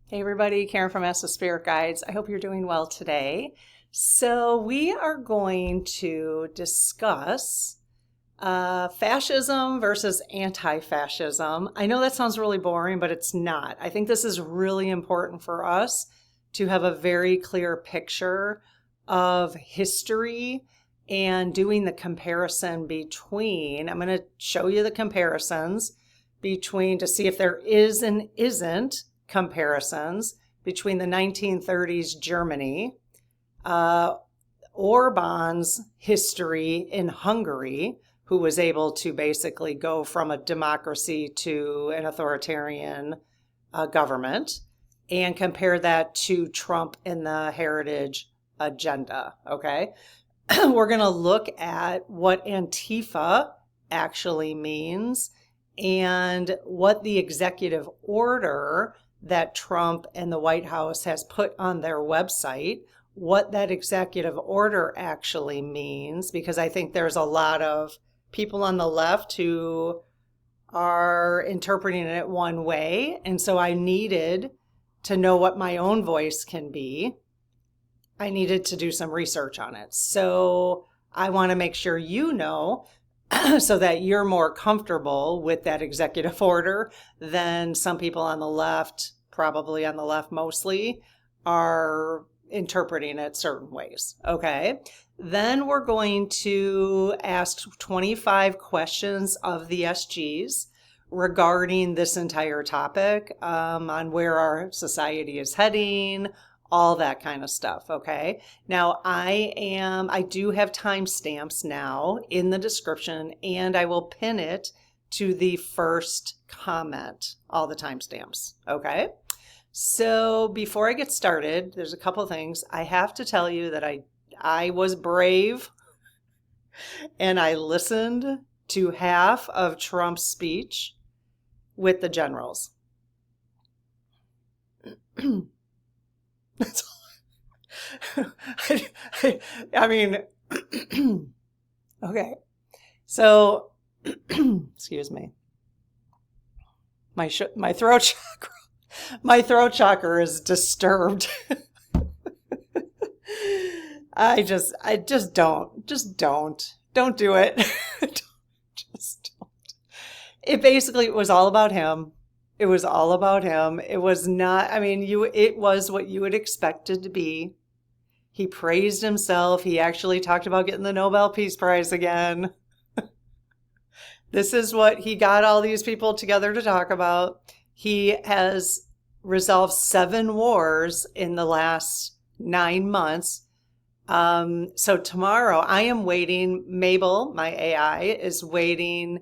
Hey everybody, Karen from Master Spirit Guides. I hope you're doing well today. So we are going to discuss fascism versus anti-fascism. I know that sounds really boring, but it's not. I think this is really important for us to have a very clear picture of history and doing the comparison between, I'm going to show you the comparisons between to see if there is and isn't comparisons between the 1930s Germany, Orbán's history in Hungary, who was able to basically go from a democracy to an authoritarian government, and compare that to Trump in the heritage agenda, okay? We're going to look at what Antifa actually means and what the executive order that Trump and the White House has put on their website, what that executive order actually means, because I think there's a lot of people on the left who are interpreting it one way. And so I needed to know what my own voice can be. I needed to do some research on it. So I want to make sure you know so that you're more comfortable with that executive order than some people on the left, probably on the left mostly, are interpreting it certain ways. Okay. Then we're going to ask 25 questions of the SGs regarding this entire topic, on where our society is heading, all that kind of stuff. Okay. Now I do have timestamps now in the description, and I will pin it to the first comment, all the timestamps. Okay. So before I get started, there's a couple of things. I have to tell you that I was brave and I listened to half of Trump's speech with the generals. That's all. I mean, okay. So, excuse me. My throat chakra is disturbed. I just don't do it. Just don't. It basically was all about him. It was all about him. It was not, I mean, it was what you would expect it to be. He praised himself. He actually talked about getting the Nobel Peace Prize again. This is what he got all these people together to talk about. He has resolved 7 wars in the last 9 months. So tomorrow I am waiting. Mabel, my AI, is waiting.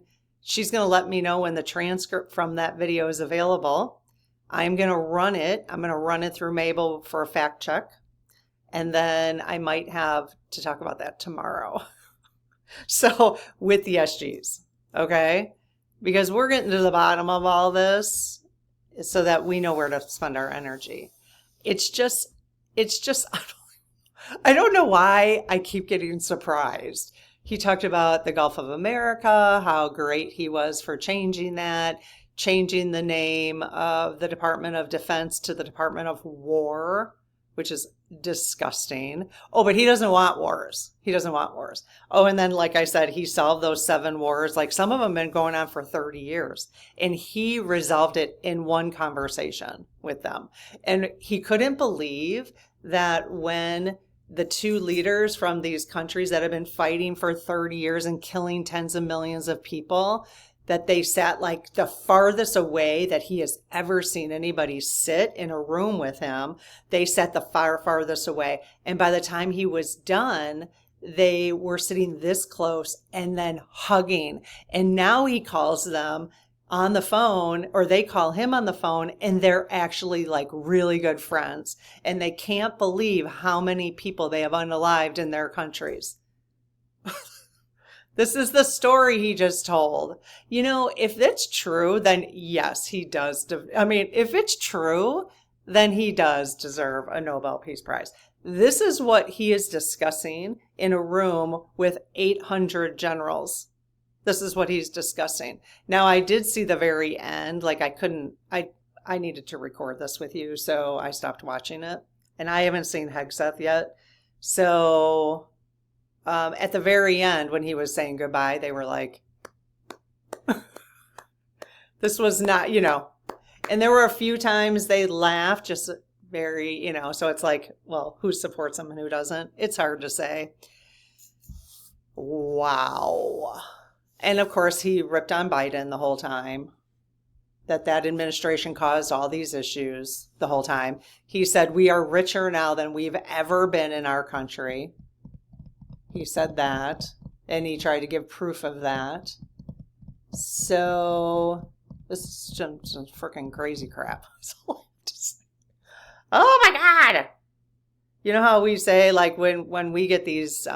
She's going to let me know when the transcript from that video is available. I'm going to run it. I'm going to run it through Mabel for a fact check. And then I might have to talk about that tomorrow. So with the SGs, okay? Because we're getting to the bottom of all this so that we know where to spend our energy. It's just, I don't know why I keep getting surprised. He talked about the Gulf of America, how great he was for changing that, changing the name of the Department of Defense to the Department of War, which is disgusting. Oh, but he doesn't want wars. He doesn't want wars. Oh, and then, like I said, he solved those 7 wars. Like some of them have been going on for 30 years. And he resolved it in one conversation with them. And he couldn't believe that when the 2 leaders from these countries that have been fighting for 30 years and killing tens of millions of people, that they sat like the farthest away that he has ever seen anybody sit in a room with him. They sat the farthest away. And by the time he was done, they were sitting this close and then hugging. And now he calls them on the phone, or they call him on the phone, and they're actually like really good friends. And they can't believe how many people they have unalived in their countries. This is the story he just told. You know, if that's true, then yes, he does. If it's true, then he does deserve a Nobel Peace Prize. This is what he is discussing in a room with 800 generals. This is what he's discussing. Now, I did see the very end. Like I I needed to record this with you, so I stopped watching it. And I haven't seen Hegseth yet. So at the very end, when he was saying goodbye, they were like, this was not, and there were a few times they laughed, just very, so it's like, well, who supports him and who doesn't? It's hard to say. Wow. And of course, he ripped on Biden the whole time, that administration caused all these issues the whole time. He said, we are richer now than we've ever been in our country. He said that, and he tried to give proof of that. So this is just freaking crazy crap. Oh my God. You know how we say, like, when we get these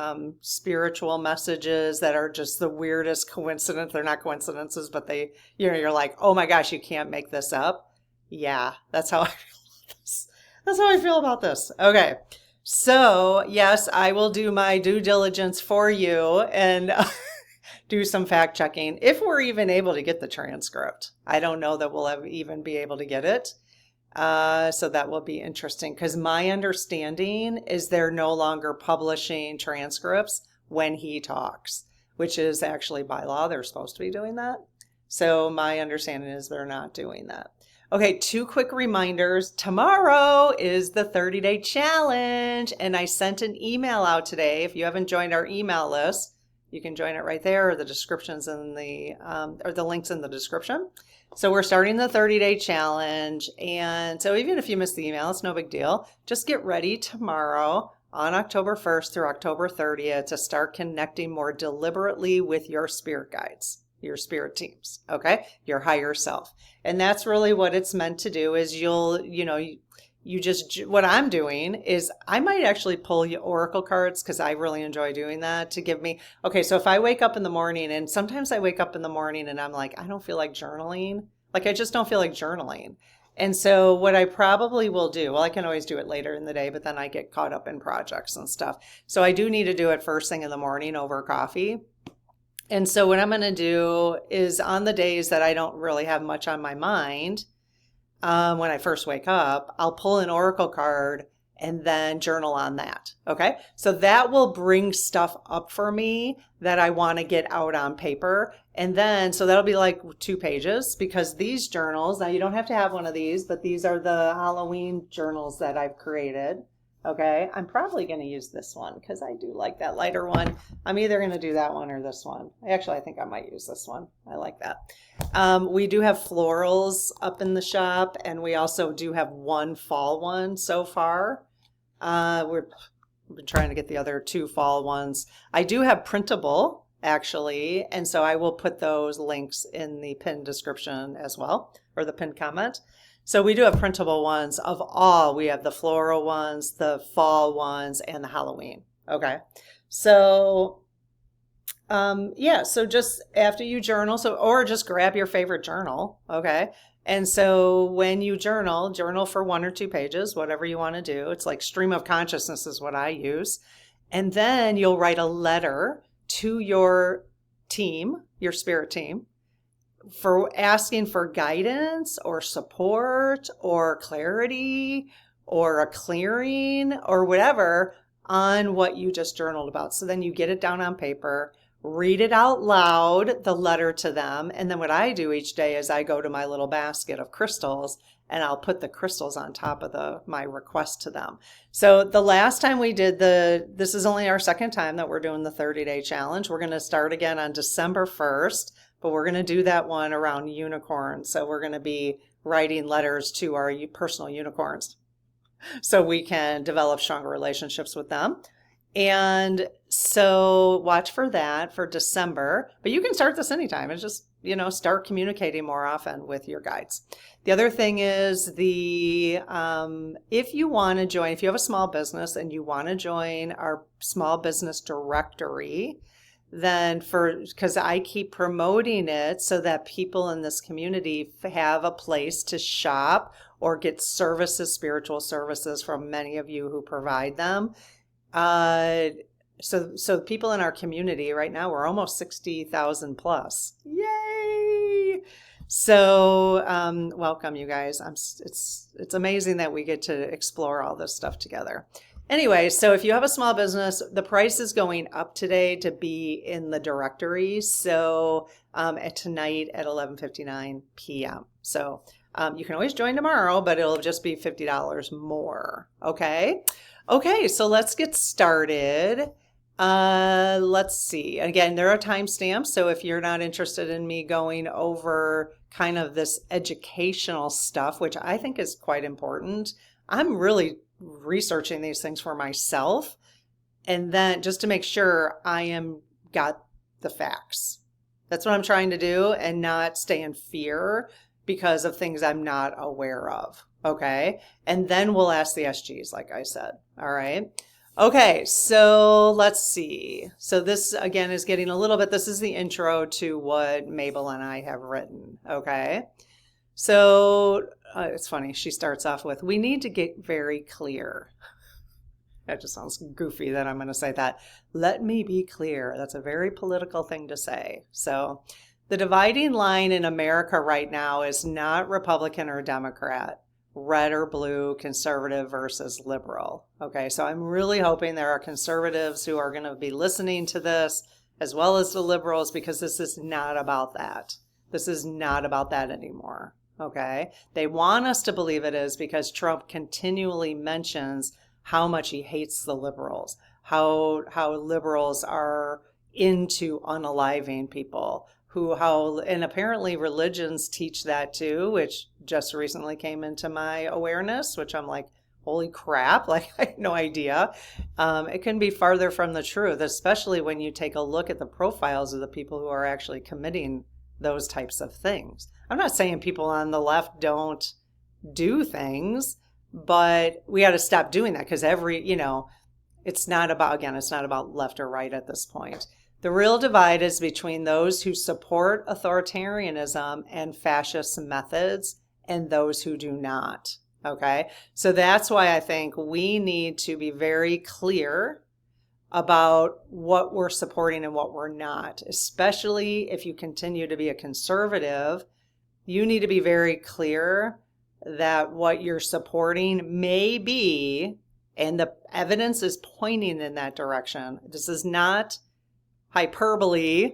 spiritual messages that are just the weirdest coincidence, they're not coincidences, but they, you're like, oh my gosh, you can't make this up. Yeah, that's how I feel about this. That's how I feel about this. Okay. So yes, I will do my due diligence for you and do some fact checking if we're even able to get the transcript. I don't know that we'll even be able to get it. So that will be interesting, because my understanding is they're no longer publishing transcripts when he talks, which is actually by law. They're supposed to be doing that. So my understanding is they're not doing that. Okay, 2 quick reminders. Tomorrow is the 30-day challenge, and I sent an email out today. If you haven't joined our email list, you can join it right there, or the descriptions in or the links in the description. So we're starting the 30-day challenge. And so even if you missed the email, it's no big deal. Just get ready tomorrow on October 1st through October 30th to start connecting more deliberately with your spirit guides, your spirit teams, okay? Your higher self. And that's really what it's meant to do, is what I'm doing is I might actually pull you oracle cards, because I really enjoy doing that, to give me, okay, so if I wake up in the morning, and sometimes I wake up in the morning and I'm like, I don't feel like journaling. Like, I just don't feel like journaling. And so what I probably will do, well, I can always do it later in the day, but then I get caught up in projects and stuff. So I do need to do it first thing in the morning over coffee. And so what I'm going to do is, on the days that I don't really have much on my mind, when I first wake up, I'll pull an oracle card and then journal on that. Okay. So that will bring stuff up for me that I want to get out on paper. And then, so that'll be like 2 pages, because these journals, now you don't have to have one of these, but these are the Halloween journals that I've created. Okay. I'm probably going to use this one, because I do like that lighter one. I'm either going to do that one or this one. Actually, I think I might use this one. I like that. We do have florals up in the shop, and we also do have 1 fall one so far. We've been trying to get the other 2 fall ones. I do have printable, actually, and so I will put those links in the pinned description as well, or the pinned comment. So we do have printable ones of all. We have the floral ones, the fall ones, and the Halloween. Okay. So, yeah, so just after you journal, or just grab your favorite journal. Okay. And so when you journal for 1 or 2 pages, whatever you want to do. It's like stream of consciousness is what I use. And then you'll write a letter to your team, your spirit team, for asking for guidance or support or clarity or a clearing or whatever on what you just journaled about. So then you get it down on paper, read it out loud, the letter to them. And then what I do each day is I go to my little basket of crystals, and I'll put the crystals on top of my request to them. So the last time we did this is only our 2nd time that we're doing the 30-day challenge. We're going to start again on December 1st. But we're going to do that one around unicorns. So we're going to be writing letters to our personal unicorns so we can develop stronger relationships with them. And so watch for that for December. But you can start this anytime. It's just, start communicating more often with your guides. The other thing is if you want to join, if you have a small business and you want to join our small business directory, then because I keep promoting it so that people in this community have a place to shop or get services, spiritual services from many of you who provide them. So people in our community right now, we're almost 60,000 plus. Yay! So, welcome, you guys. It's amazing that we get to explore all this stuff together. Anyway, so if you have a small business, the price is going up today to be in the directory. So, at tonight at 11:59 p.m. So, you can always join tomorrow, but it'll just be $50 more. Okay. Okay. So let's get started. Let's see. Again, there are timestamps. So if you're not interested in me going over kind of this educational stuff, which I think is quite important, I'm really researching these things for myself. And then just to make sure I am got the facts. That's what I'm trying to do, and not stay in fear because of things I'm not aware of. Okay. And then we'll ask the SGs, like I said. All right. Okay, so let's see. So this, again, is getting a little bit, this is the intro to what Mabel and I have written, okay? So it's funny, she starts off with, we need to get very clear. That just sounds goofy that I'm going to say that. Let me be clear. That's a very political thing to say. So the dividing line in America right now is not Republican or Democrat, red or blue, conservative versus liberal. Okay, so I'm really hoping there are conservatives who are going to be listening to this, as well as the liberals, because this is not about that. This is not about that anymore. Okay, they want us to believe it is because Trump continually mentions how much he hates the liberals, how liberals are into unaliving people, and apparently religions teach that too, which just recently came into my awareness, which I'm like, holy crap, like I had no idea. It can be farther from the truth, especially when you take a look at the profiles of the people who are actually committing those types of things. I'm not saying people on the left don't do things, but we got to stop doing that because it's not about left or right at this point. The real divide is between those who support authoritarianism and fascist methods and those who do not. Okay, so that's why I think we need to be very clear about what we're supporting and what we're not, especially if you continue to be a conservative. You need to be very clear that what you're supporting may be, and the evidence is pointing in that direction. This is not hyperbole,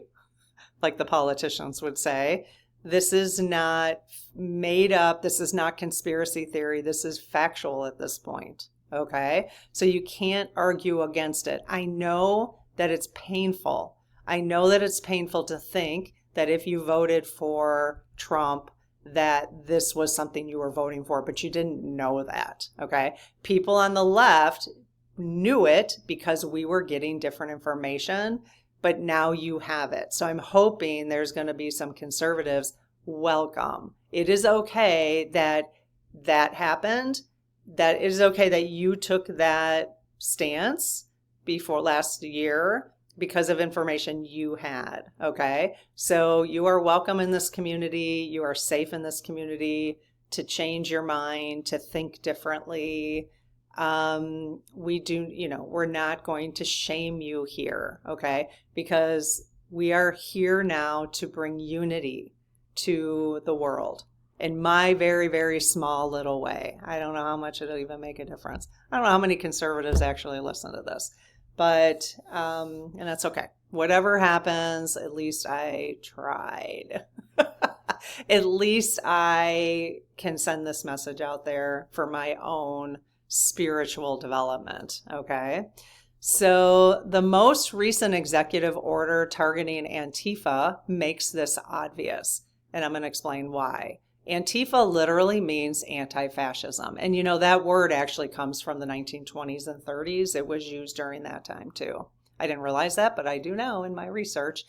like the politicians would say. This is not made up. This is not conspiracy theory. This is factual at this point. Okay? So you can't argue against it. I know that it's painful. I know that it's painful to think that if you voted for Trump, that this was something you were voting for, but you didn't know that. Okay? People on the left knew it because we were getting different information, but now you have it. So I'm hoping there's going to be some conservatives. Welcome. It is okay that happened. That it is okay that you took that stance before last year because of information you had. Okay. So you are welcome in this community. You are safe in this community to change your mind, to think differently. We're not going to shame you here, okay? Because we are here now to bring unity to the world in my very, very small little way. I don't know how much it'll even make a difference. I don't know how many conservatives actually listen to this, but, and that's okay. Whatever happens, at least I tried. At least I can send this message out there for my own spiritual development. Okay. So the most recent executive order targeting Antifa makes this obvious. And I'm going to explain why. Antifa literally means anti-fascism. And that word actually comes from the 1920s and 30s. It was used during that time too. I didn't realize that, but I do now in my research.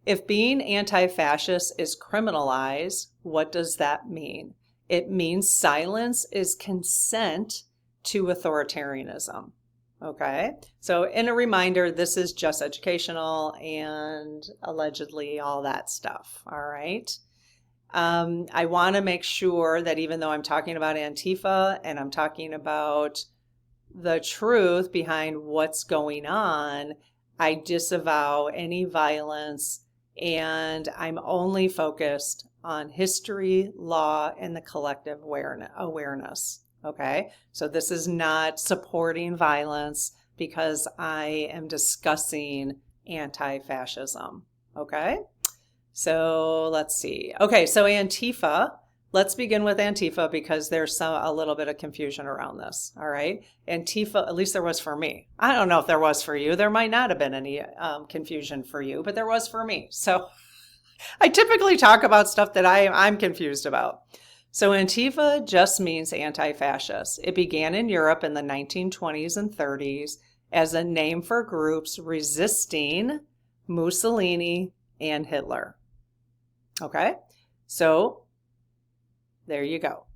If being anti-fascist is criminalized, what does that mean? It means silence is consent to authoritarianism. Okay, so in a reminder, this is just educational and allegedly all that stuff. All right. I want to make sure that even though I'm talking about Antifa and I'm talking about the truth behind what's going on, I disavow any violence and I'm only focused on history, law, and the collective awareness. Okay, so this is not supporting violence because I am discussing anti-fascism. Okay, so let's see. Okay, so Antifa. Let's begin with Antifa because there's a little bit of confusion around this. All right, Antifa, at least there was for me. I don't know if there was for you. There might not have been any confusion for you, but there was for me. So I typically talk about stuff that I'm confused about. So Antifa just means anti-fascist. It began in Europe in the 1920s and 30s as a name for groups resisting Mussolini and Hitler. Okay, so there you go.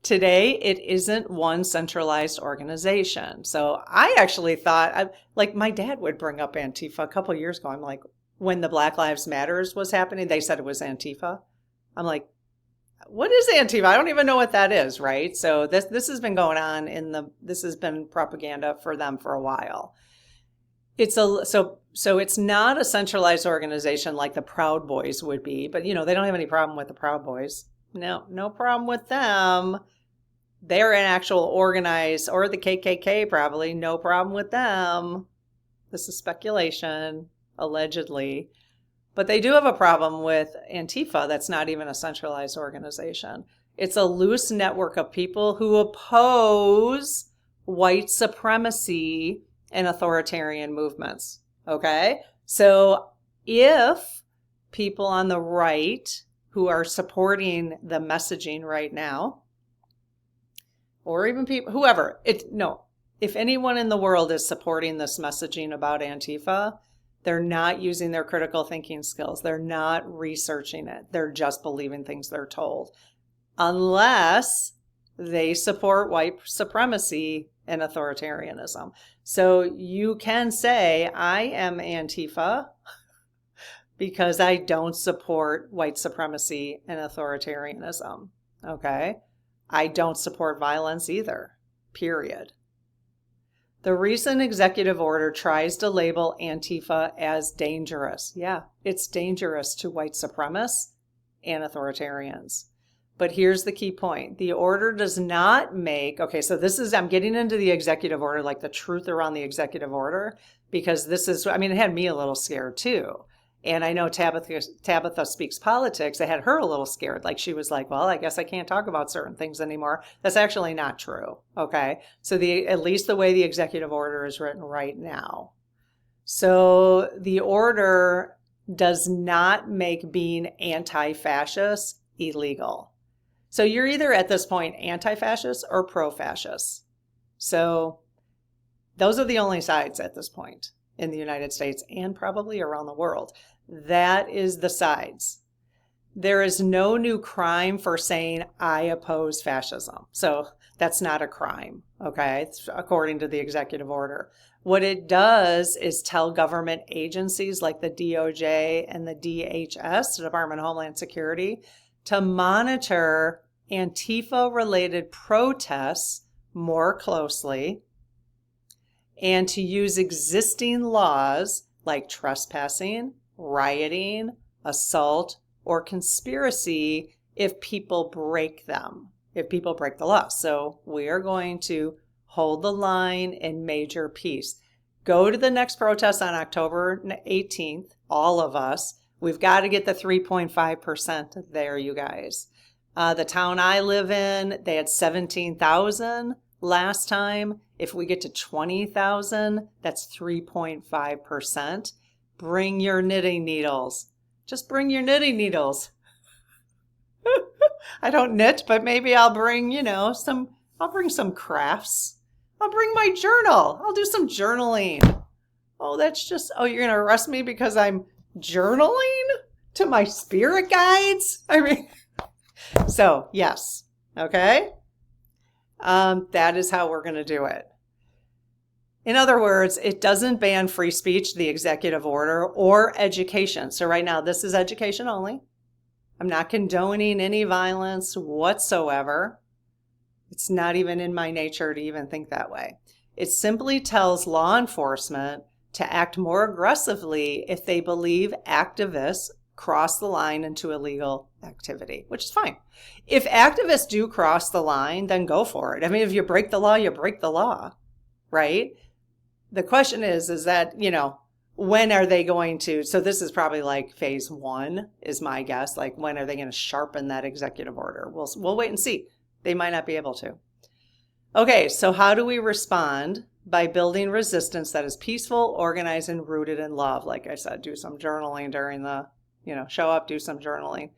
Today, it isn't one centralized organization. So I actually thought, like my dad would bring up Antifa a couple years ago. I'm like, when the Black Lives Matters was happening, they said it was Antifa. I'm like, what is Antifa? I don't even know what that is, right? So this has been going on this has been propaganda for them for a while. So it's not a centralized organization like the Proud Boys would be, but they don't have any problem with the Proud Boys. No problem with them. They're an actual organized, or the KKK probably, no problem with them. This is speculation, allegedly. But they do have a problem with Antifa. That's not even a centralized organization. It's a loose network of people who oppose white supremacy and authoritarian movements. Okay? So if people on the right who are supporting the messaging right now, or even people, whoever, if anyone in the world is supporting this messaging about Antifa, they're not using their critical thinking skills. They're not researching it. They're just believing things they're told. Unless they support white supremacy and authoritarianism. So you can say, I am Antifa because I don't support white supremacy and authoritarianism. Okay? I don't support violence either. Period. The recent executive order tries to label Antifa as dangerous. Yeah, it's dangerous to white supremacists and authoritarians. But here's the key point. The order does not make, I'm getting into the executive order, like the truth around the executive order, because it had me a little scared too. And I know Tabitha Speaks Politics, it had her a little scared. Like she was like, well, I guess I can't talk about certain things anymore. That's actually not true. Okay. So at least the way the executive order is written right now. So the order does not make being anti-fascist illegal. So you're either at this point anti-fascist or pro-fascist. So those are the only sides at this point in the United States and probably around the world. That is the sides. There is no new crime for saying I oppose fascism. So that's not a crime, okay? It's according to the executive order. What it does is tell government agencies like the DOJ and the DHS, the Department of Homeland Security, to monitor Antifa-related protests more closely and to use existing laws like trespassing, rioting, assault, or conspiracy if people break them, if people break the law. So we are going to hold the line in major peace. Go to the next protest on October 18th, all of us. We've got to get the 3.5% there, you guys. The town I live in, they had 17,000 last time. If we get to 20,000, that's 3.5%. Bring your knitting needles. Just bring your knitting needles. I don't knit, but maybe I'll bring, I'll bring some crafts. I'll bring my journal. I'll do some journaling. Oh, you're going to arrest me because I'm journaling to my spirit guides? So yes. Okay. That is how we're going to do it. In other words, it doesn't ban free speech, the executive order, or education. So right now, this is education only. I'm not condoning any violence whatsoever. It's not even in my nature to even think that way. It simply tells law enforcement to act more aggressively if they believe activists cross the line into illegal activity, which is fine. If activists do cross the line, then go for it. I mean, if you break the law, you break the law, right? The question is that, when are they going to, so this is probably like phase 1 is my guess. Like, when are they going to sharpen that executive order? We'll wait and see. They might not be able to. Okay, so how do we respond? By building resistance that is peaceful, organized, and rooted in love. Like I said, do some journaling during the, show up, do some journaling.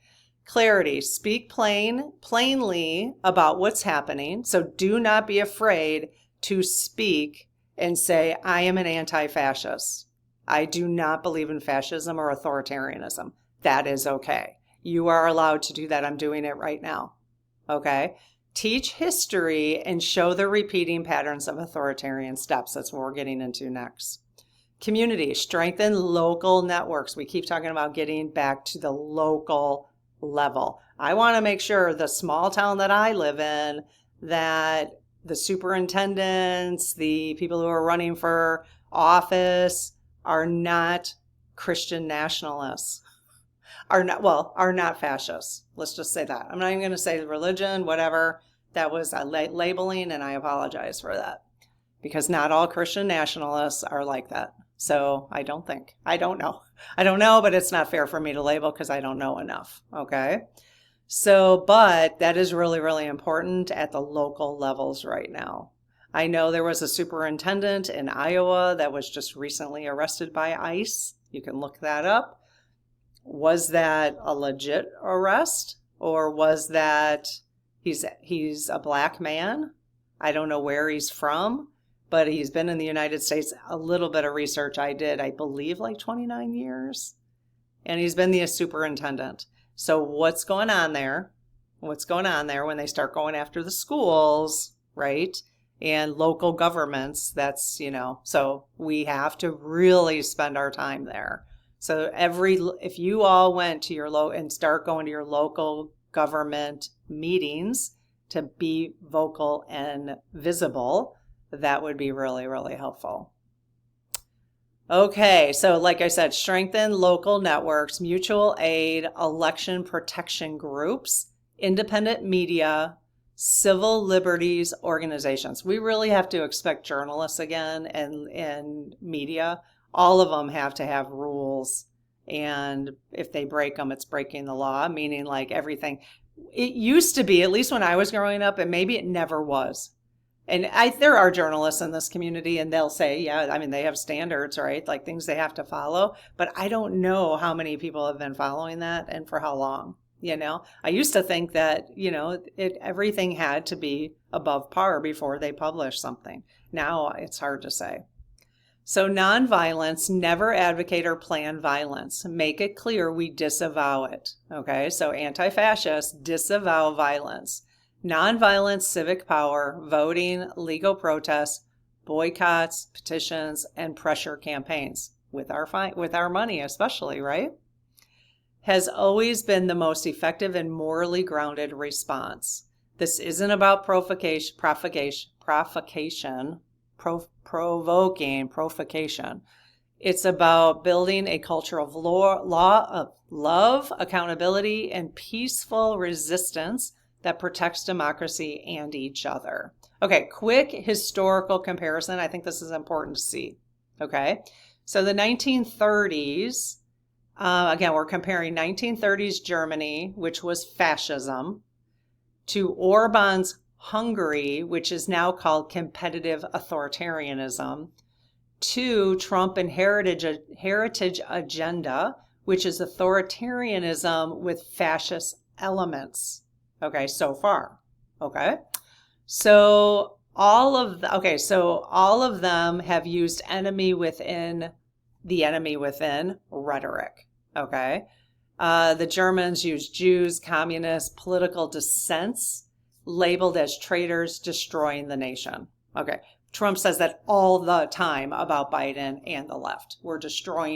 Clarity, speak plainly about what's happening. So do not be afraid to speak and say, I am an anti-fascist. I do not believe in fascism or authoritarianism. That is okay. You are allowed to do that. I'm doing it right now. Okay? Teach history and show the repeating patterns of authoritarian steps. That's what we're getting into next. Community, strengthen local networks. We keep talking about getting back to the local level. I want to make sure the small town that I live in, that the superintendents, the people who are running for office are not Christian nationalists, are not fascists. Let's just say that. I'm not even going to say religion, whatever. That was a labeling, and I apologize for that, because not all Christian nationalists are like that. So I don't know, but it's not fair for me to label because I don't know enough. Okay. So, but that is really, really important at the local levels right now. I know there was a superintendent in Iowa that was just recently arrested by ICE. You can look that up. Was that a legit arrest, or was that he's a black man? I don't know where he's from, but he's been in the United States. A little bit of research I did, I believe like 29 years. And he's been the superintendent. So what's going on there? What's going on there when they start going after the schools, right? And local governments, that's, so we have to really spend our time there. So if you all went to your and start going to your local government meetings to be vocal and visible, that would be really, really helpful. Okay, so like I said, strengthen local networks, mutual aid, election protection groups, independent media, civil liberties organizations. We really have to expect journalists again and media. All of them have to have rules. And if they break them, it's breaking the law, meaning like everything. It used to be, at least when I was growing up, and maybe it never was. And there are journalists in this community, and they'll say, yeah, I mean, they have standards, right? Like things they have to follow. But I don't know how many people have been following that and for how long. I used to think that, everything had to be above par before they publish something. Now it's hard to say. So nonviolence, never advocate or plan violence. Make it clear we disavow it. Okay, so anti-fascists disavow violence. Nonviolent civic power, voting, legal protests, boycotts, petitions, and pressure campaigns with our money especially, right? Has always been the most effective and morally grounded response. This isn't about provocation. It's about building a culture of love, accountability, and peaceful resistance that protects democracy and each other. Okay, quick historical comparison. I think this is important to see. Okay, so the 1930s, again, we're comparing 1930s Germany, which was fascism, to Orbán's Hungary, which is now called competitive authoritarianism, to Trump and heritage agenda, which is authoritarianism with fascist elements. Okay, so far. Okay. So all of them have used enemy within rhetoric. Okay. The Germans used Jews, communists, political dissents, labeled as traitors, destroying the nation. Okay. Trump says that all the time about Biden and the left.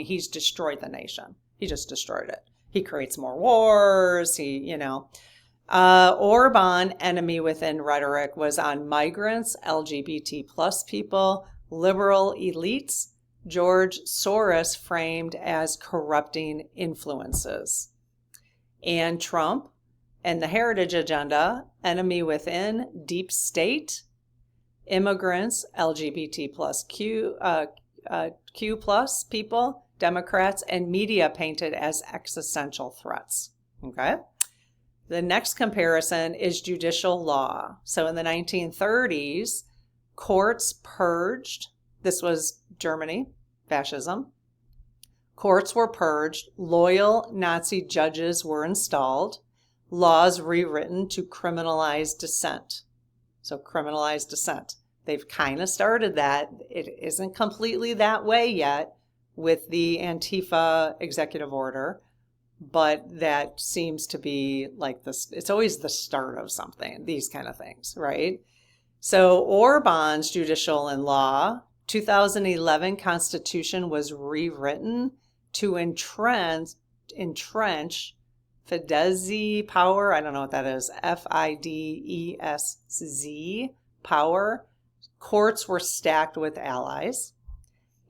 He's destroyed the nation. He just destroyed it. He creates more wars. Orbán, enemy within rhetoric, was on migrants, LGBT plus people, liberal elites, George Soros framed as corrupting influences. And Trump and the heritage agenda, enemy within, deep state, immigrants, LGBT plus Q plus people, Democrats, and media painted as existential threats. Okay. The next comparison is judicial law. So in the 1930s, courts purged, this was Germany, fascism. Courts were purged, loyal Nazi judges were installed, laws rewritten to criminalize dissent. So criminalize dissent. They've kind of started that. It isn't completely that way yet with the Antifa executive order, but that seems to be like this. It's always the start of something, these kind of things, right? So Orbán's judicial and law, 2011 Constitution was rewritten to entrench Fidesz power. I don't know what that is. FIDESZ power. Courts were stacked with allies.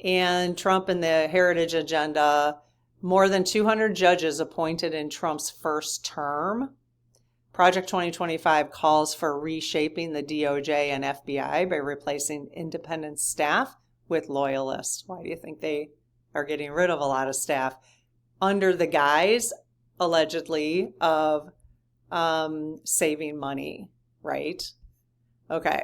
And Trump and the heritage agenda, more than 200 judges appointed in Trump's first term. Project 2025 calls for reshaping the DOJ and FBI by replacing independent staff with loyalists. Why do you think they are getting rid of a lot of staff? Under the guise, allegedly, of saving money, right? Okay.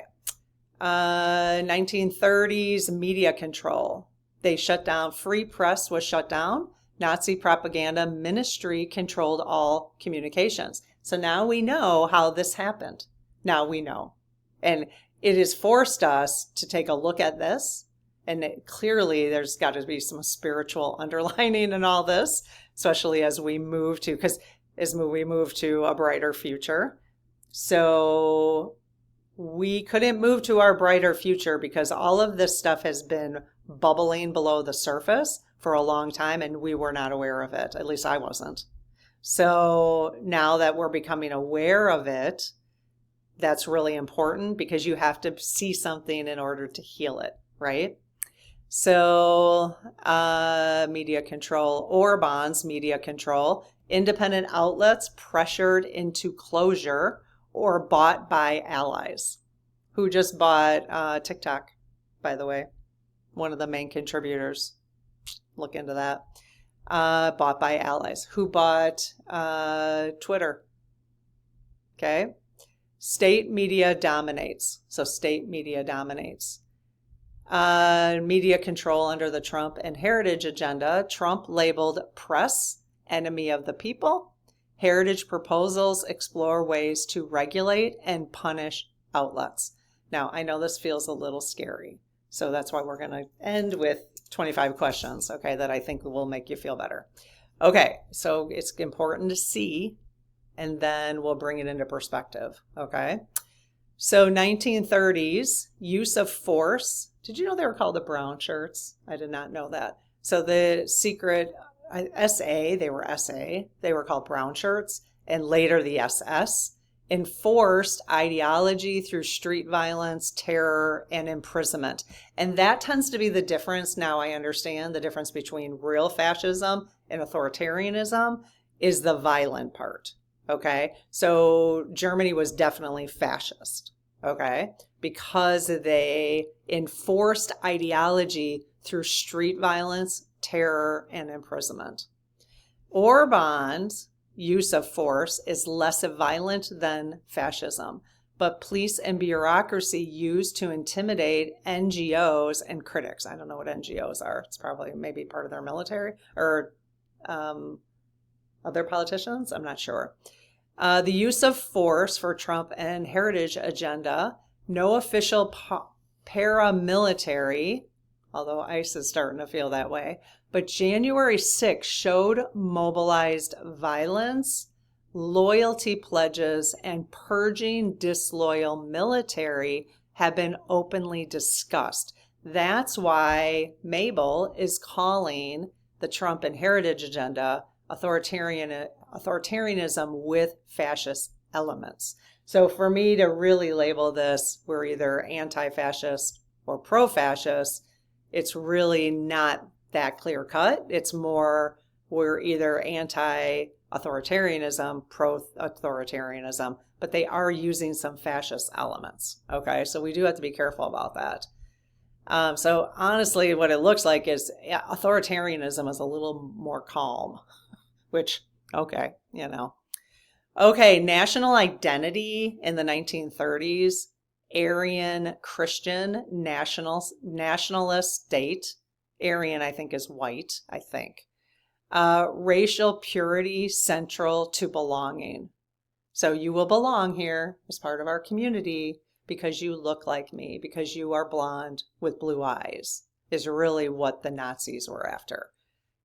1930s media control. They shut down, free press was shut down. Nazi propaganda ministry controlled all communications. So now we know how this happened. Now we know. And it has forced us to take a look at this. And clearly there's got to be some spiritual underlining in all this, especially as we move to, we move to a brighter future. So we couldn't move to our brighter future because all of this stuff has been bubbling below the surface for a long time, and we were not aware of it. At least I wasn't. So now that we're becoming aware of it, that's really important because you have to see something in order to heal it, right? So media control, Orbán's media control, independent outlets pressured into closure or bought by allies. Who just bought TikTok, by the way? One of the main contributors. Look into that. Bought by allies. Who bought Twitter? Okay. State media dominates. So state media dominates. Media control under the Trump and heritage agenda. Trump labeled press enemy of the people. Heritage proposals explore ways to regulate and punish outlets. Now, I know this feels a little scary, so that's why we're going to end with 25 questions, okay, that I think will make you feel better. Okay, so it's important to see, and then we'll bring it into perspective, okay? So 1930s, use of force. Did you know they were called the brown shirts? I did not know that. So the secret SA, they were called brown shirts, and later the SS, enforced ideology through street violence, terror, and imprisonment. And that tends to be the difference. Now I understand the difference between real fascism and authoritarianism is the violent part. Okay. So Germany was definitely fascist. Okay. Because they enforced ideology through street violence, terror, and imprisonment. Orbán's use of force is less violent than fascism, but police and bureaucracy used to intimidate NGOs and critics. I don't know what NGOs are. It's probably maybe part of their military or other politicians. I'm not sure. The use of force for Trump and heritage agenda, no official paramilitary, although ICE is starting to feel that way. But January 6th showed mobilized violence, loyalty pledges, and purging disloyal military have been openly discussed. That's why Mabel is calling the Trump and heritage agenda authoritarianism with fascist elements. So for me to really label this, we're either anti-fascist or pro-fascist, it's really not that clear cut. It's more we're either anti-authoritarianism, pro-authoritarianism, but they are using some fascist elements. Okay, so we do have to be careful about that. So honestly, what it looks like is authoritarianism is a little more calm, which, okay, you know. Okay, national identity in the 1930s, Aryan Christian nationalist state. Aryan, I think, is white, I think. Racial purity central to belonging. So you will belong here as part of our community because you look like me, because you are blonde with blue eyes, is really what the Nazis were after.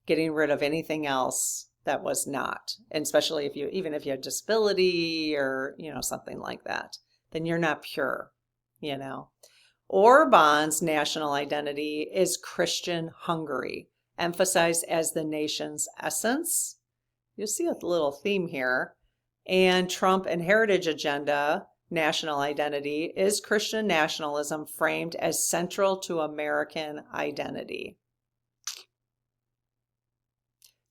Getting rid of anything else that was not, and especially if you, even if you had disability or, you know, something like that, then you're not pure, you know. Orbán's national identity is Christian Hungary, emphasized as the nation's essence. You'll see a little theme here. And Trump and heritage agenda, national identity, is Christian nationalism framed as central to American identity.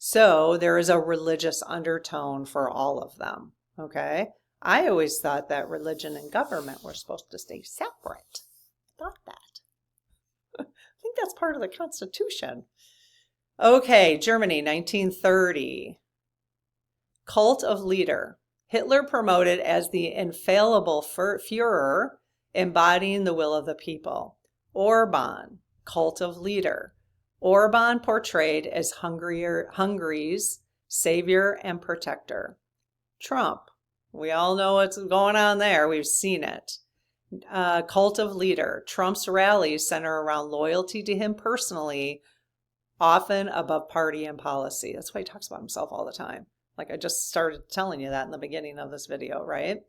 So there is a religious undertone for all of them, okay? I always thought that religion and government were supposed to stay separate. I thought that. I think that's part of the Constitution. Okay, Germany, 1930. Cult of leader. Hitler promoted as the infallible Führer, embodying the will of the people. Orbán, cult of leader. Orbán portrayed as Hungary's savior and protector. Trump, we all know what's going on there. We've seen it. Cult of leader. Trump's rallies center around loyalty to him personally, often above party and policy. That's why he talks about himself all the time. Like I just started telling you that in the beginning of this video, right?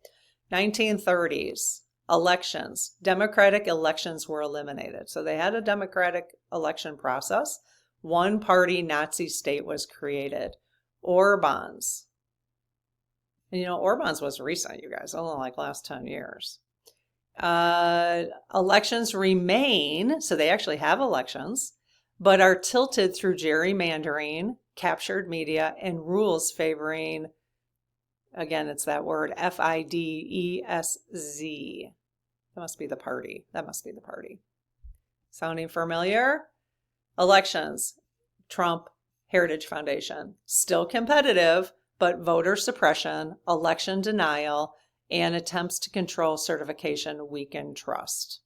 1930s, elections. Democratic elections were eliminated. So they had a democratic election process. One party Nazi state was created. Orbán's. And you know, Orbán's was recent, you guys, only like last 10 years. Elections remain, so they actually have elections, but are tilted through gerrymandering, captured media, and rules favoring, again, it's that word, FIDESZ. That must be the party. That must be the party. Sounding familiar? Elections. Trump Heritage Foundation. Still competitive, but voter suppression, election denial, and attempts to control certification weaken trust.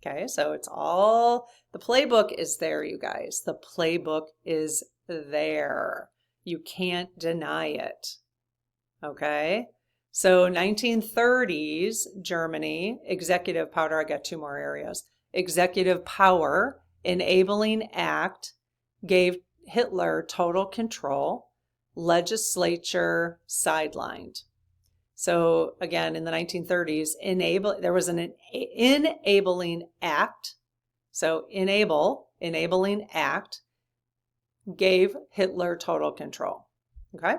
Okay, so it's all, the playbook is there, you guys. The playbook is there. You can't deny it. Okay, so 1930s Germany, executive power, I got two more areas. Executive power, enabling act, gave Hitler total control, legislature sidelined. So again, in the 1930s, there was an enabling act. So enabling act gave Hitler total control. Okay?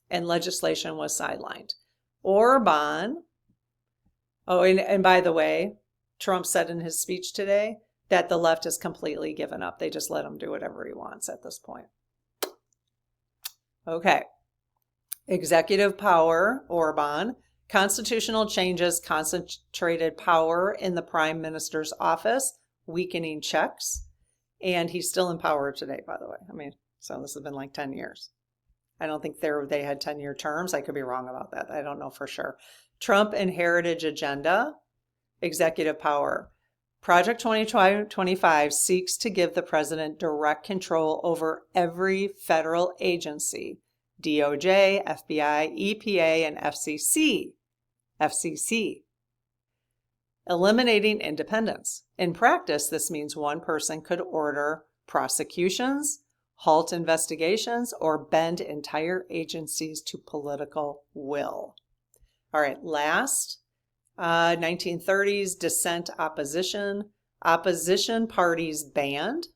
And legislation was sidelined. Orbán, and by the way, Trump said in his speech today that the left has completely given up. They just let him do whatever he wants at this point. Okay. Executive power, Orbán. Constitutional changes concentrated power in the prime minister's office, weakening checks. And he's still in power today, by the way. I mean, so this has been like 10 years. I don't think they had 10-year terms. I could be wrong about that. I don't know for sure. Trump and heritage agenda, executive power. Project 2025 seeks to give the president direct control over every federal agency. DOJ, FBI, EPA, and FCC. Eliminating independence. In practice, this means one person could order prosecutions, halt investigations, or bend entire agencies to political will. All right, last, 1930s dissent opposition. Opposition parties banned.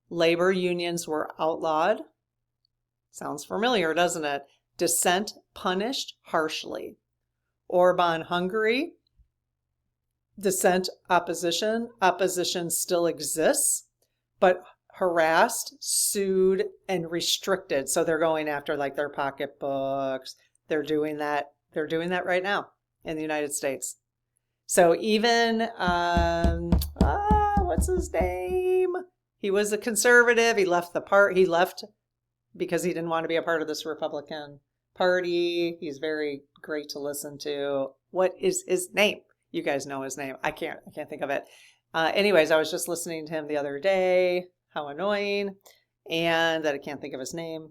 Labor unions were outlawed. Sounds familiar, doesn't it? Dissent punished harshly. Orbán, Hungary. Dissent, opposition. Opposition still exists. but harassed, sued, and restricted. So they're going after like their pocketbooks. They're doing that. They're doing that right now in the United States. So even, what's his name? He was a conservative. He left He left because he didn't want to be a part of this Republican Party. He's very great to listen to. What is his name? You guys know his name. I can't think of it. Anyways, I was just listening to him the other day. How annoying. And that I can't think of his name.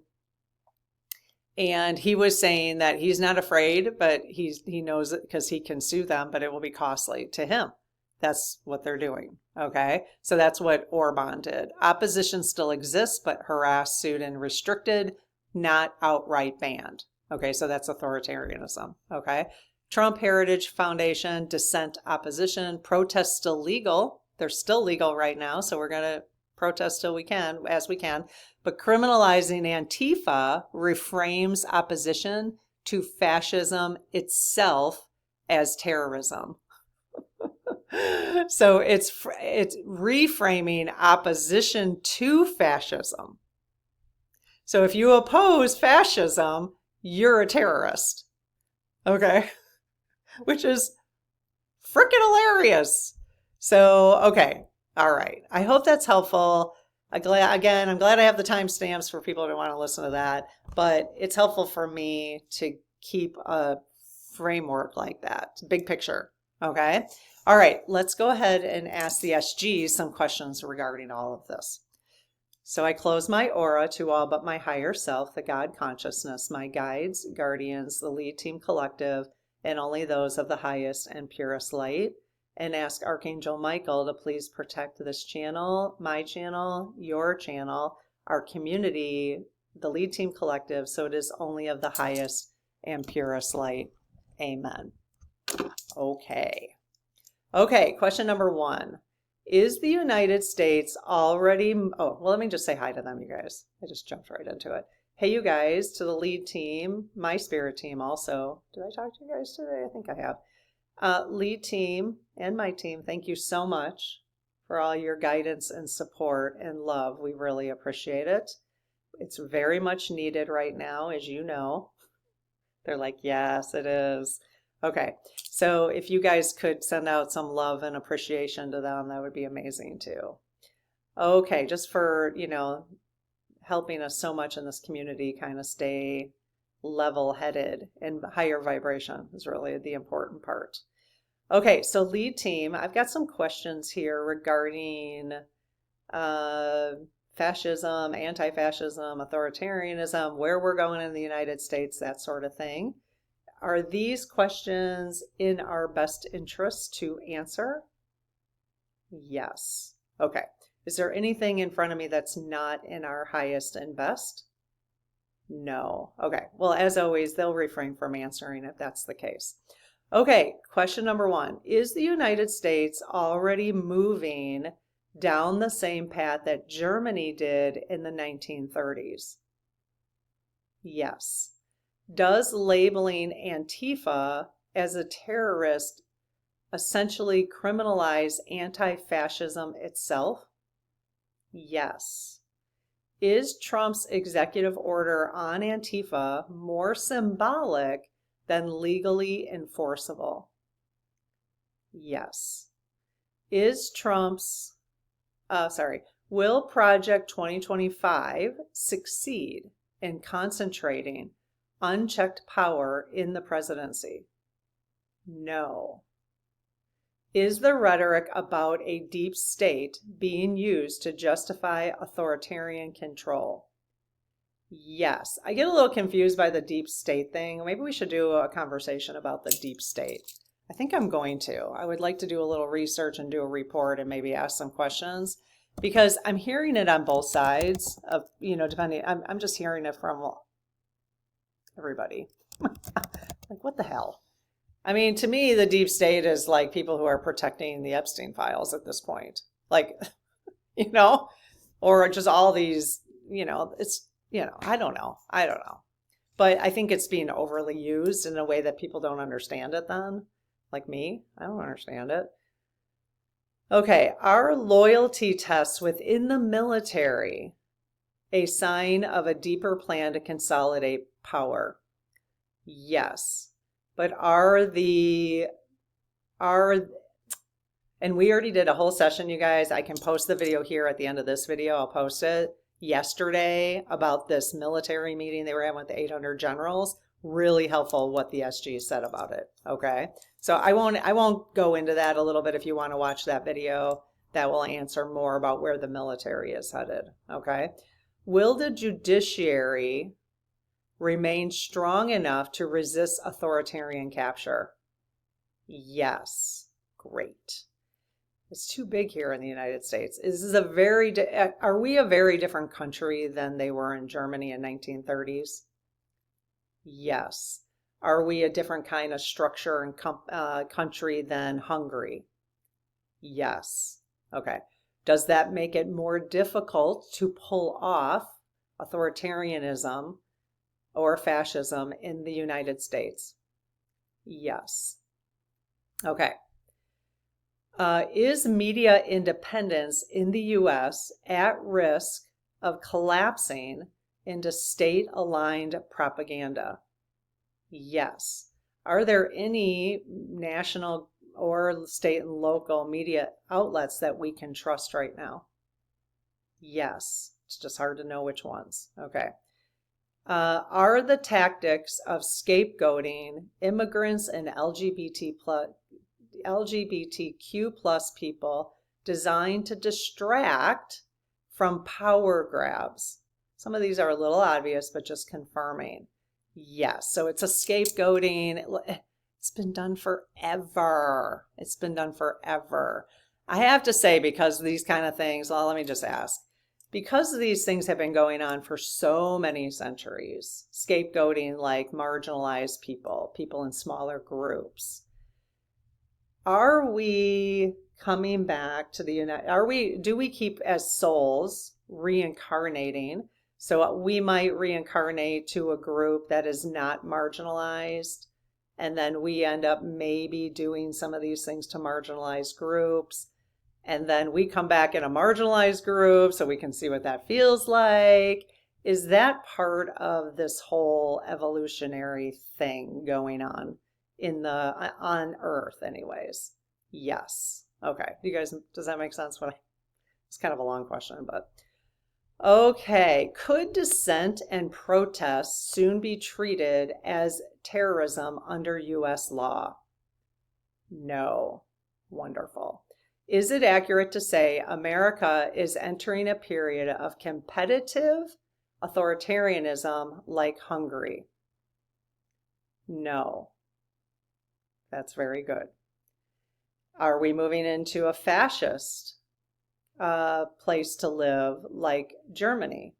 And he was saying that he's not afraid, but he knows it because he can sue them, but it will be costly to him. That's what they're doing. Okay. So that's what Orbán did. Opposition still exists, but harassed, sued, and restricted, not outright banned. Okay. So that's authoritarianism. Okay. Trump Heritage Foundation, dissent, opposition, protest still legal. They're still legal right now. So we're going to protest till we can, as we can. But criminalizing Antifa reframes opposition to fascism itself as terrorism. So it's reframing opposition to fascism. So if you oppose fascism, you're a terrorist. Okay? Which is freaking hilarious. So, okay. All right. I hope that's helpful. I'm glad I have the timestamps for people who want to listen to that, but it's helpful for me to keep a framework like that, big picture. Okay. All right. Let's go ahead and ask the SGs some questions regarding all of this. So I close my aura to all but my higher self, the God consciousness, my guides, guardians, the lead team collective, and only those of the highest and purest light. And ask Archangel Michael to please protect this channel, my channel, your channel, our community, the lead team collective, so it is only of the highest and purest light. Amen. Okay. Okay, question number 1. Is the United States already... Oh, well, let me just say hi to them, you guys. I just jumped right into it. Hey, you guys, to the lead team, my spirit team also. Did I talk to you guys today? I think I have. Lead team and my team, thank you so much for all your guidance and support and love. We really appreciate it. It's very much needed right now, as you know. They're like, yes, it is. Okay, so if you guys could send out some love and appreciation to them, that would be amazing too. Okay, just for, helping us so much in this community kind of stay level-headed and higher vibration is really the important part. Okay, so lead team, I've got some questions here regarding fascism, anti-fascism, authoritarianism, where we're going in the United States, that sort of thing. Are these questions in our best interest to answer? Yes. Okay. Is there anything in front of me that's not in our highest and best? No. Okay. Well, as always, they'll refrain from answering if that's the case. Okay. Question number 1. Is the United States already moving down the same path that Germany did in the 1930s? Yes. Does labeling Antifa as a terrorist essentially criminalize anti-fascism itself? Yes. Is Trump's executive order on Antifa more symbolic than legally enforceable? Yes. Is will Project 2025 succeed in concentrating unchecked power in the presidency? No. Is the rhetoric about a deep state being used to justify authoritarian control? Yes. I get a little confused by the deep state thing. Maybe we should do a conversation about the deep state. I think I'm going to. I would like to do a little research and do a report and maybe ask some questions, because I'm hearing it on both sides of, depending, I'm just hearing it from everybody. Like, what the hell? I mean, to me, the deep state is like people who are protecting the Epstein files at this point. Like, or just all these, it's, I don't know. But I think it's being overly used in a way that people don't understand it then. Like me, I don't understand it. Okay, are loyalty tests within the military a sign of a deeper plan to consolidate power? Yes. But and we already did a whole session, you guys. I can post the video here at the end of this video. I'll post it yesterday about this military meeting they were having with the 800 generals. Really helpful what the SG said about it. Okay. So I won't go into that a little bit. If you want to watch that video, that will answer more about where the military is headed. Okay. Will the judiciary remain strong enough to resist authoritarian capture? Yes. Great. It's too big here in the United States. Are we a very different country than they were in Germany in 1930s? Yes. Are we a different kind of structure and country than Hungary? Yes. Okay. Does that make it more difficult to pull off authoritarianism or fascism in the United States? Yes. Okay. Is media independence in the U.S. at risk of collapsing into state-aligned propaganda? Yes. Are there any national or state and local media outlets that we can trust right now? Yes. It's just hard to know which ones. Okay. Are the tactics of scapegoating immigrants and LGBTQ plus people designed to distract from power grabs? Some of these are a little obvious, but just confirming. Yes, so it's a scapegoating. It's been done forever. It's been done forever. I have to say, because these kind of things, well, let me just ask. Because these things have been going on for so many centuries, scapegoating like marginalized people, people in smaller groups, are we coming back to do we keep as souls reincarnating? So we might reincarnate to a group that is not marginalized, and then we end up maybe doing some of these things to marginalized groups, and then we come back in a marginalized group so we can see what that feels like. Is that part of this whole evolutionary thing going on on Earth anyways? Yes. Okay. You guys, does that make sense? It's kind of a long question, but okay. Could dissent and protest soon be treated as terrorism under US law? No. Wonderful. Is it accurate to say America is entering a period of competitive authoritarianism like Hungary? No. That's very good. Are we moving into a fascist place to live like Germany?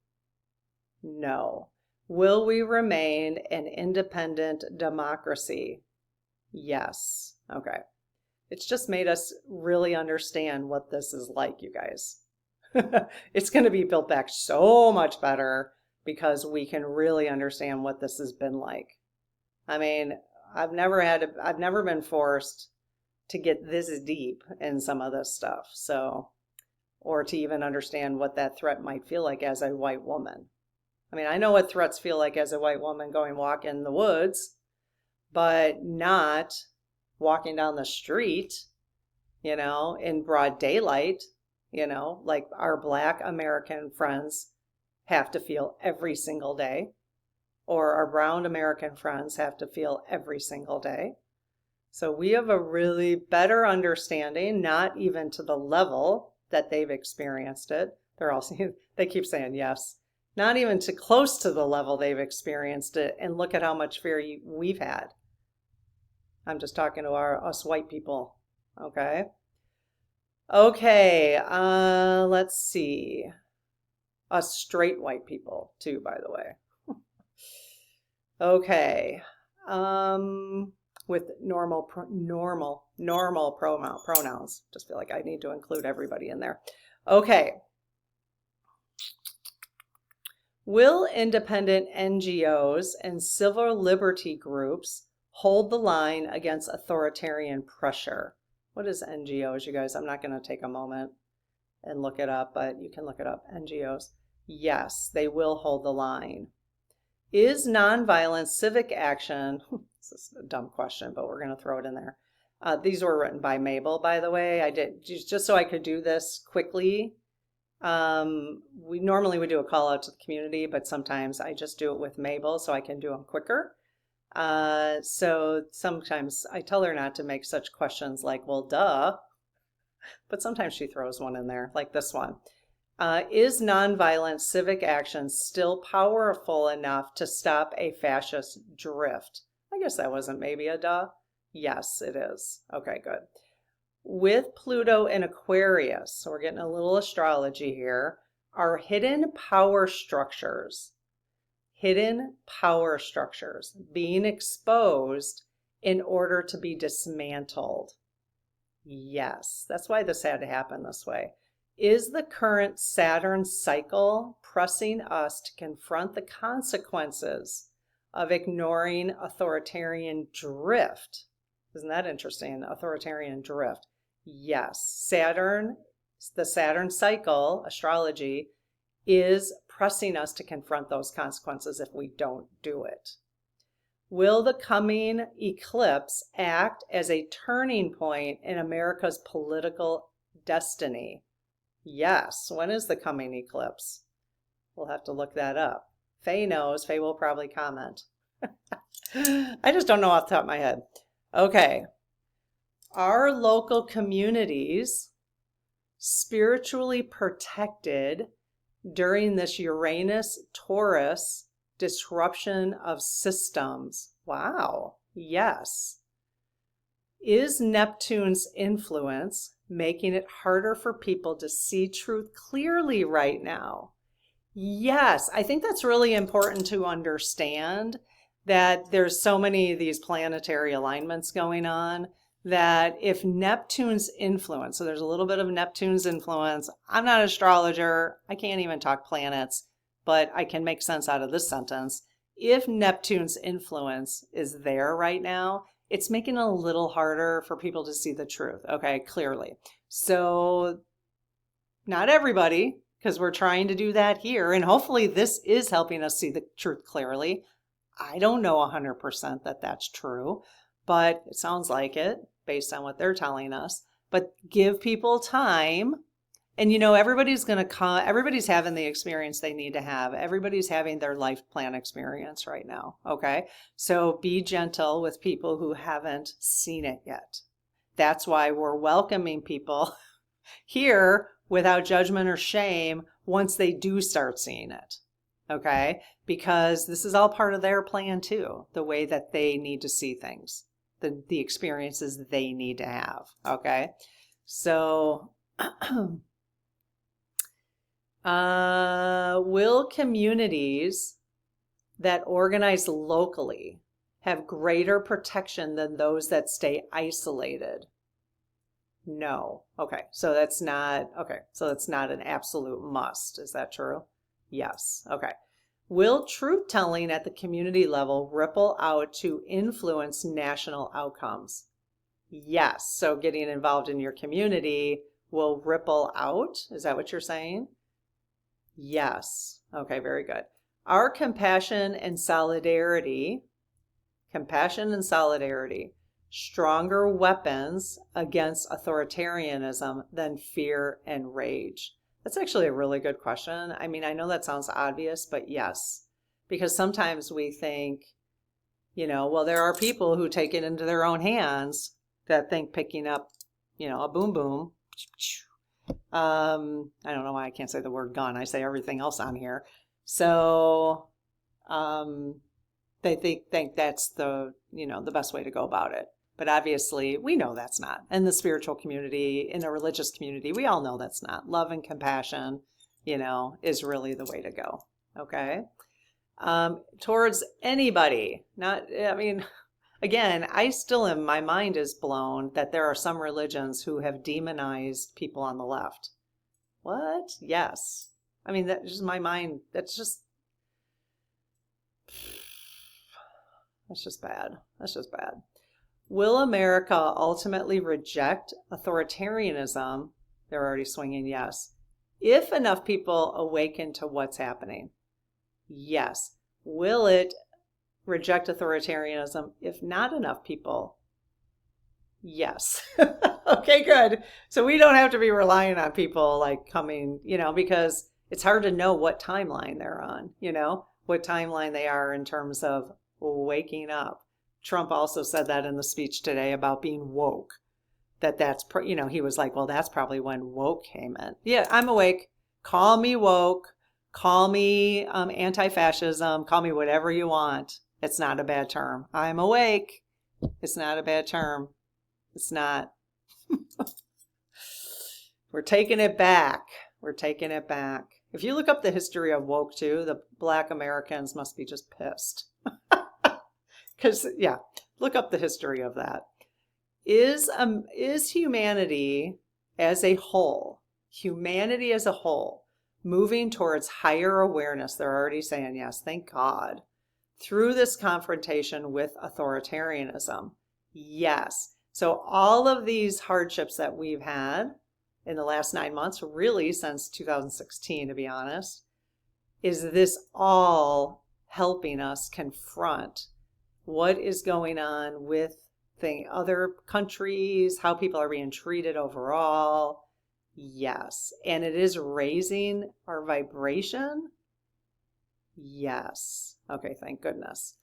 No. Will we remain an independent democracy? Yes. Okay. It's just made us really understand what this is like, you guys. It's going to be built back so much better because we can really understand what this has been like. I mean, I've never been forced to get this deep in some of this stuff. So, or to even understand what that threat might feel like as a white woman. I mean, I know what threats feel like as a white woman going walk in the woods, but not walking down the street, in broad daylight, like our Black American friends have to feel every single day, or our brown American friends have to feel every single day. So we have a really better understanding, not even to the level that they've experienced it. They keep saying yes, not even to close to the level they've experienced it. And look at how much fear we've had. I'm just talking to us white people. Okay. Okay. Let's see. Us straight white people too, by the way. Okay. With normal pronouns. Just feel like I need to include everybody in there. Okay. Will independent NGOs and civil liberty groups hold the line against authoritarian pressure? What is NGOs, you guys? I'm not going to take a moment and look it up, but you can look it up. NGOs. Yes, they will hold the line. Is nonviolent civic action, this is a dumb question, but we're going to throw it in there. These were written by Mabel, by the way. I did just so I could do this quickly. We normally would do a call out to the community, but sometimes I just do it with Mabel so I can do them quicker. So sometimes I tell her not to make such questions like, well, duh, but sometimes she throws one in there, like this one. Is nonviolent civic action still powerful enough to stop a fascist drift? I guess that wasn't maybe a duh. Yes, it is. Okay, good. With Pluto in Aquarius, so we're getting a little astrology here, are hidden power structures being exposed in order to be dismantled. Yes, that's why this had to happen this way. Is the current Saturn cycle pressing us to confront the consequences of ignoring authoritarian drift? Isn't that interesting? Authoritarian drift. Yes, Saturn, the Saturn cycle, astrology, is pressing us to confront those consequences if we don't do it. Will the coming eclipse act as a turning point in America's political destiny? Yes. When is the coming eclipse? We'll have to look that up. Faye knows. Faye will probably comment. I just don't know off the top of my head. Okay. Are local communities spiritually protected during this Uranus-Taurus disruption of systems? Wow. Yes. Is Neptune's influence making it harder for people to see truth clearly right now? Yes, I think that's really important to understand, that there's so many of these planetary alignments going on, that if Neptune's influence, so there's a little bit of Neptune's influence. I'm not an astrologer. I can't even talk planets, but I can make sense out of this sentence. If Neptune's influence is there right now, it's making it a little harder for people to see the truth, okay, clearly. So not everybody, because we're trying to do that here, and hopefully this is helping us see the truth clearly. I don't know 100% that that's true, but it sounds like it based on what they're telling us. But give people time. And you know, everybody's having the experience they need to have. Everybody's having their life plan experience right now, okay? So be gentle with people who haven't seen it yet. That's why we're welcoming people here without judgment or shame once they do start seeing it, okay? Because this is all part of their plan too, the way that they need to see things, the experiences they need to have, okay? So will communities that organize locally have greater protection than those that stay isolated? No. Okay, so that's not an absolute must. Is that true? Yes. Okay. Will truth telling at the community level ripple out to influence national outcomes? Yes. So getting involved in your community will ripple out. Is that what you're saying? Yes. Okay, very good. Are compassion and solidarity stronger weapons against authoritarianism than fear and rage? That's actually a really good question. I mean, I know that sounds obvious, but yes, because sometimes we think, well, there are people who take it into their own hands that think picking up, a boom boom. I don't know why I can't say the word gun. I say everything else on here. So, they think that's the best way to go about it. But obviously, we know that's not. In the spiritual community, in the religious community, we all know that's not. Love and compassion, is really the way to go. Okay? Towards anybody. Again, my mind is blown that there are some religions who have demonized people on the left. What? Yes. That's just my mind. That's just bad. That's just bad. Will America ultimately reject authoritarianism? They're already swinging yes. If enough people awaken to what's happening, yes. Will it reject authoritarianism if not enough people? Yes. Okay, good. So we don't have to be relying on people like coming, because it's hard to know what timeline they're on, what timeline they are in terms of waking up. Trump also said that in the speech today about being woke, he was like, well, that's probably when woke came in. Yeah, I'm awake. Call me woke. Call me anti-fascism. Call me whatever you want. It's not a bad term. I'm awake. It's not a bad term. It's not. We're taking it back. We're taking it back. If you look up the history of woke too, the Black Americans must be just pissed. Because, yeah, look up the history of that. Is humanity as a whole, moving towards higher awareness? They're already saying yes, thank God. Through this confrontation with authoritarianism, yes. So all of these hardships that we've had in the last 9 months, really since 2016, to be honest, is this all helping us confront what is going on with the other countries, how people are being treated overall? Yes. And it is raising our vibration? Yes. Okay, thank goodness.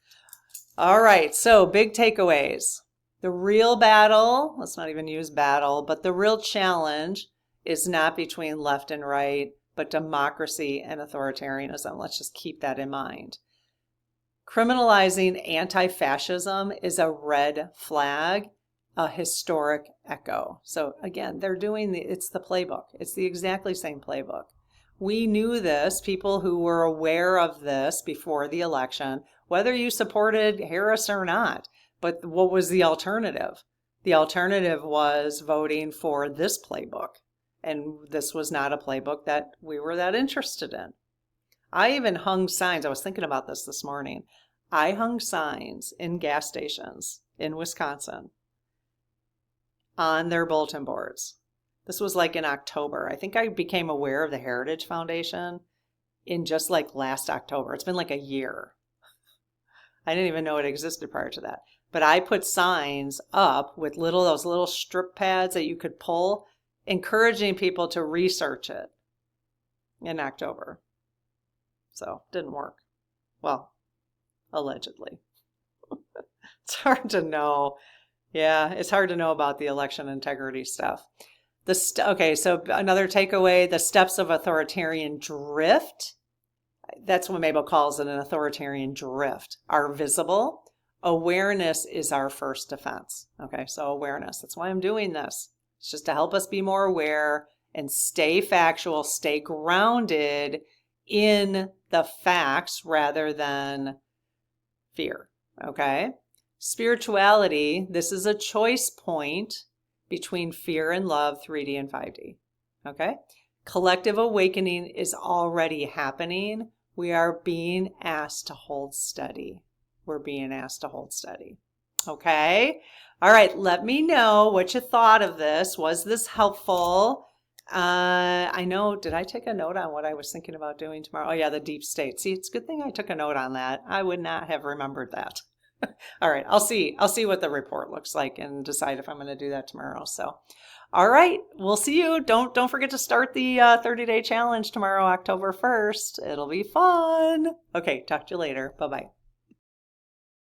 All right, so big takeaways. The real battle, let's not even use battle, but the real challenge is not between left and right, but democracy and authoritarianism. Let's just keep that in mind. Criminalizing anti-fascism is a red flag, a historic echo. So again, they're doing it's the playbook. It's the exactly same playbook. We knew this, people who were aware of this before the election, whether you supported Harris or not. But what was the alternative? The alternative was voting for this playbook. And this was not a playbook that we were that interested in. I even hung signs. I was thinking about this morning. I hung signs in gas stations in Wisconsin on their bulletin boards. This was like in October. I think I became aware of the Heritage Foundation in just like last October. It's been like a year. I didn't even know it existed prior to that. But I put signs up with those little strip pads that you could pull, encouraging people to research it in October. So didn't work. Well, allegedly. It's hard to know. Yeah, it's hard to know about the election integrity stuff. Okay, so another takeaway, the steps of authoritarian drift, that's what Mabel calls it, an authoritarian drift, are visible. Awareness is our first defense. Okay, so awareness, that's why I'm doing this. It's just to help us be more aware and stay factual, stay grounded in the facts rather than fear. Okay? Spirituality, this is a choice point between fear and love, 3D and 5D. Okay? Collective awakening is already happening. We are being asked to hold steady. We're being asked to hold steady. Okay? All right, let me know what you thought of this. Was this helpful? I know, did I take a note on what I was thinking about doing tomorrow? Oh yeah, the deep state. See, it's a good thing I took a note on that. I would not have remembered that. All right, I'll see what the report looks like and decide if I'm going to do that tomorrow. So, all right, we'll see you. Don't forget to start the 30-day challenge tomorrow, October 1st. It'll be fun. Okay, talk to you later. Bye-bye.